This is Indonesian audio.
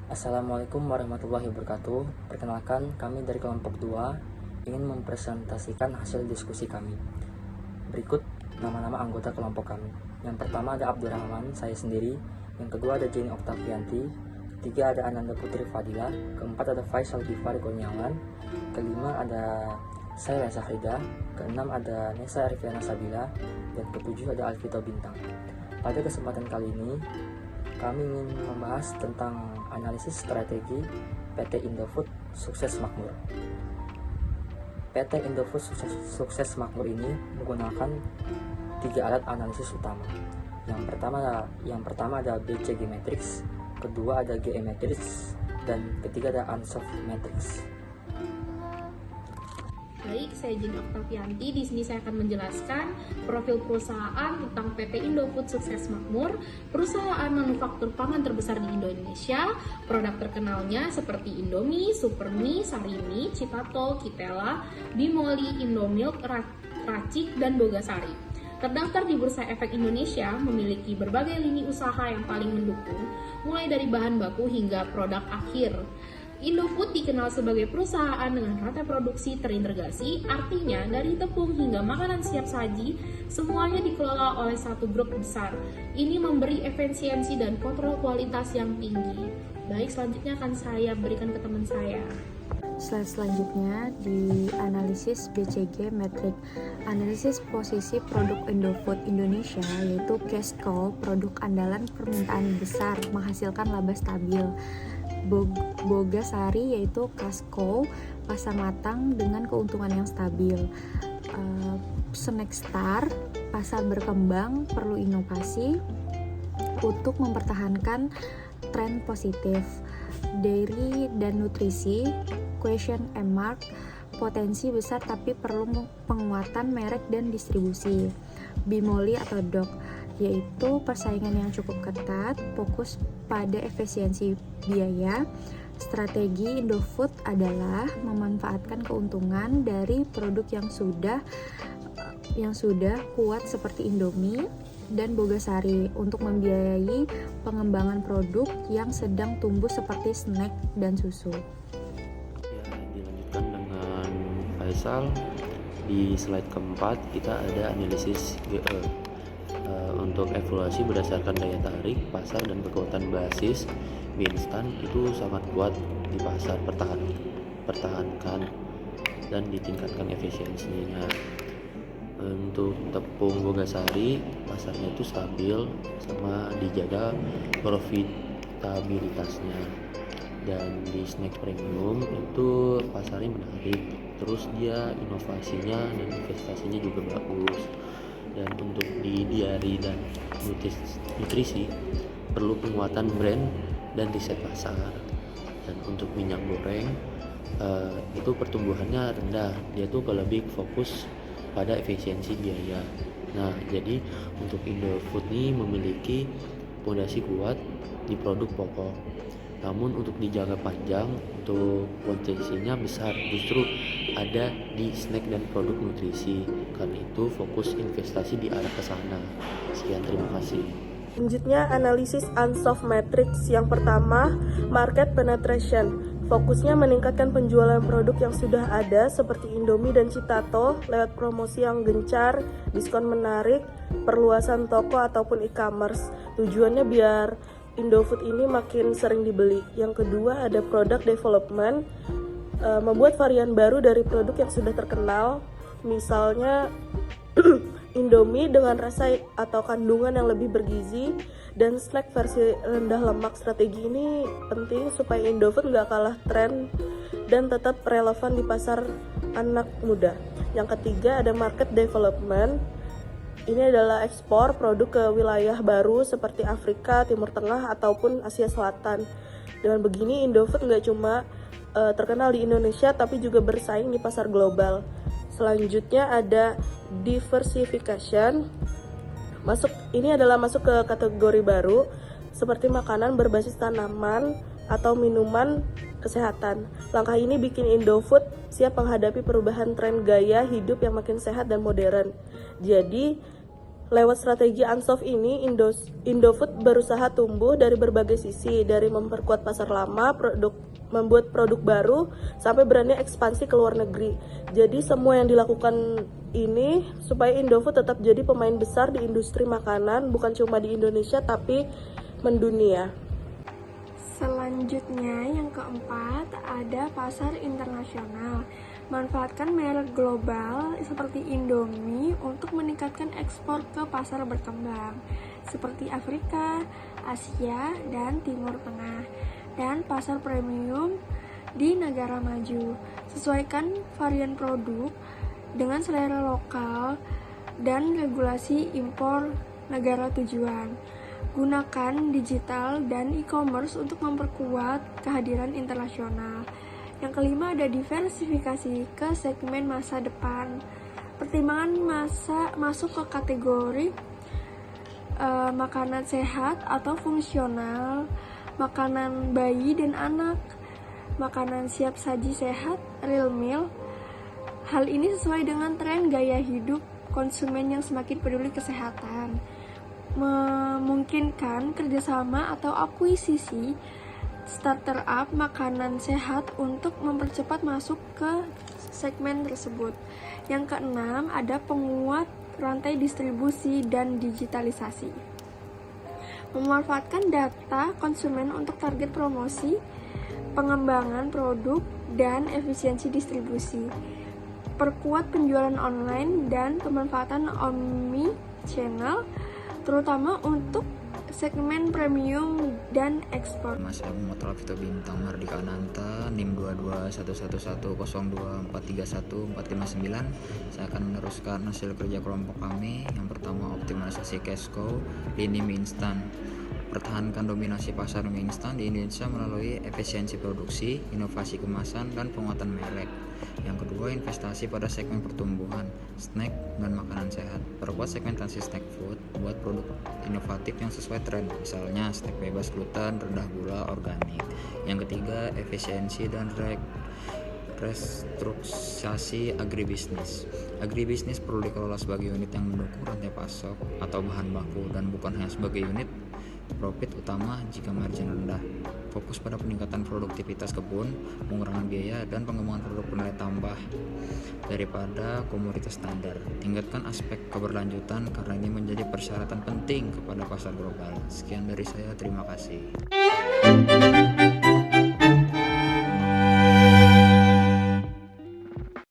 Assalamualaikum warahmatullahi wabarakatuh. Perkenalkan, kami dari kelompok 2 ingin mempresentasikan hasil diskusi kami. Berikut nama-nama anggota kelompok kami. Yang pertama ada Abdurrahman, saya sendiri. Yang kedua ada Jenny Oktavianti. Ketiga ada Ananda Putri Fadila. Keempat ada Faisal Gifari Kurniawan. Kelima ada saya Reza Frida. Keenam ada Nesa Arifiana Sabila. Dan ketujuh ada Alvito Bintang. Pada kesempatan kali ini, kami ingin membahas tentang analisis strategi PT Indofood Sukses Makmur. PT Indofood Sukses Makmur ini menggunakan 3 alat analisis utama. Yang pertama ada BCG Matrix, kedua ada GE Matrix, dan ketiga ada Ansoff Matrix. Baik, saya Jenny Oktavianti. Di sini saya akan menjelaskan profil perusahaan tentang PT Indofood Sukses Makmur, perusahaan manufaktur pangan terbesar di Indonesia. Produk terkenalnya seperti Indomie, Supermie, Sarimi, Citato, Kitela, Bimoli, Indomilk, Racik, dan Bogasari. Terdaftar di Bursa Efek Indonesia, memiliki berbagai lini usaha yang paling mendukung, mulai dari bahan baku hingga produk akhir. Indofood dikenal sebagai perusahaan dengan rantai produksi terintegrasi, artinya dari tepung hingga makanan siap saji, semuanya dikelola oleh satu grup besar. Ini memberi efisiensi dan kontrol kualitas yang tinggi. Baik, selanjutnya akan saya berikan ke teman saya. Slide selanjutnya di analisis BCG Metric. Analisis posisi produk Indofood Indonesia yaitu cash cow, produk andalan permintaan besar, menghasilkan laba stabil. Bogasari yaitu cash cow, pasar matang dengan keuntungan yang stabil. Snack Star, pasar berkembang, perlu inovasi untuk mempertahankan tren positif. Dairy dan nutrisi, question and mark, potensi besar tapi perlu penguatan merek dan distribusi. Bimoli atau DOC, yaitu persaingan yang cukup ketat, fokus pada efisiensi biaya. Strategi Indofood adalah memanfaatkan keuntungan dari produk yang sudah kuat seperti Indomie dan Bogasari untuk membiayai pengembangan produk yang sedang tumbuh seperti snack dan susu. Ya, dilanjutkan dengan Faisal. Di slide keempat kita ada analisis GE. Untuk evaluasi berdasarkan daya tarik pasar dan kekuatan basis mie instan itu sangat kuat di pasar, pertahankan dan ditingkatkan efisiensinya. Untuk tepung Bogasari pasarnya itu stabil sama dijaga profitabilitasnya, dan di snack premium itu pasarnya menarik, terus dia inovasinya dan investasinya juga bagus. Dan untuk di diari dan nutrisi perlu penguatan brand dan riset pasar. Dan untuk minyak goreng itu pertumbuhannya rendah, dia tuh lebih fokus pada efisiensi biaya. Nah, jadi untuk Indofood ini memiliki fondasi kuat di produk pokok, namun untuk dijaga panjang untuk potensinya besar justru ada di snack dan produk nutrisi. Karena itu fokus investasi di arah ke sana. Sekian, terima kasih. Selanjutnya analisis Ansoff Matrix. Yang pertama, market penetration. Fokusnya meningkatkan penjualan produk yang sudah ada seperti Indomie dan Citato lewat promosi yang gencar, diskon menarik, perluasan toko ataupun e-commerce. Tujuannya biar Indofood ini makin sering dibeli. Yang kedua ada product development, membuat varian baru dari produk yang sudah terkenal, misalnya Indomie dengan rasa atau kandungan yang lebih bergizi, dan snack versi rendah lemak. Strategi ini penting supaya Indofood nggak kalah tren dan tetap relevan di pasar anak muda. Yang ketiga ada market development. Ini adalah ekspor produk ke wilayah baru seperti Afrika, Timur Tengah, ataupun Asia Selatan. Dengan begini Indofood nggak cuma terkenal di Indonesia tapi juga bersaing di pasar global. Selanjutnya ada diversification. Ini adalah masuk ke kategori baru seperti makanan berbasis tanaman atau minuman kesehatan. Langkah ini bikin Indofood siap menghadapi perubahan tren gaya hidup yang makin sehat dan modern. Jadi Lewat strategi Unsolved ini, Indofood berusaha tumbuh dari berbagai sisi, dari memperkuat pasar lama, membuat produk baru, sampai berani ekspansi ke luar negeri. Jadi semua yang dilakukan ini supaya Indofood tetap jadi pemain besar di industri makanan, bukan cuma di Indonesia tapi mendunia. Selanjutnya, yang keempat, ada pasar internasional. Manfaatkan merek global seperti Indomie untuk meningkatkan ekspor ke pasar berkembang seperti Afrika, Asia, dan Timur Tengah, dan pasar premium di negara maju. Sesuaikan varian produk dengan selera lokal dan regulasi impor negara tujuan. Gunakan digital dan e-commerce untuk memperkuat kehadiran internasional. Yang kelima, ada diversifikasi ke segmen masa depan. Pertimbangan masuk ke kategori makanan sehat atau fungsional, makanan bayi dan anak, makanan siap saji sehat, real meal. Hal ini sesuai dengan tren gaya hidup konsumen yang semakin peduli kesehatan. Memungkinkan kerjasama atau akuisisi startup makanan sehat untuk mempercepat masuk ke segmen tersebut. Yang keenam, ada penguat rantai distribusi dan digitalisasi. Memanfaatkan data konsumen untuk target promosi, pengembangan produk, dan efisiensi distribusi. Perkuat penjualan online dan pemanfaatan omni-channel, terutama untuk segmen premium dan ekspor. Mas Agung Motor Vito Bintang Mardika Ananta, NIM 2211102431459. Saya akan meneruskan hasil kerja kelompok kami. Yang pertama, optimalisasi cash cow lini mie instan. Pertahankan dominasi pasar mie instan di Indonesia melalui efisiensi produksi, inovasi kemasan, dan penguatan merek. Yang kedua, investasi pada segmen pertumbuhan, snack, dan makanan sehat. Perkuat segmentasi snack food, buat produk inovatif yang sesuai tren, misalnya snack bebas gluten, rendah gula, organik. Yang ketiga, efisiensi dan restrukturisasi agribisnis. Agribisnis perlu dikelola sebagai unit yang mendukung rantai pasok atau bahan baku, dan bukan hanya sebagai unit profit utama jika margin rendah. Fokus pada peningkatan produktivitas kebun, pengurangan biaya, dan pengembangan produk bernilai tambah daripada komoditas standar. Tingkatkan aspek keberlanjutan karena ini menjadi persyaratan penting kepada pasar global. Sekian dari saya, terima kasih.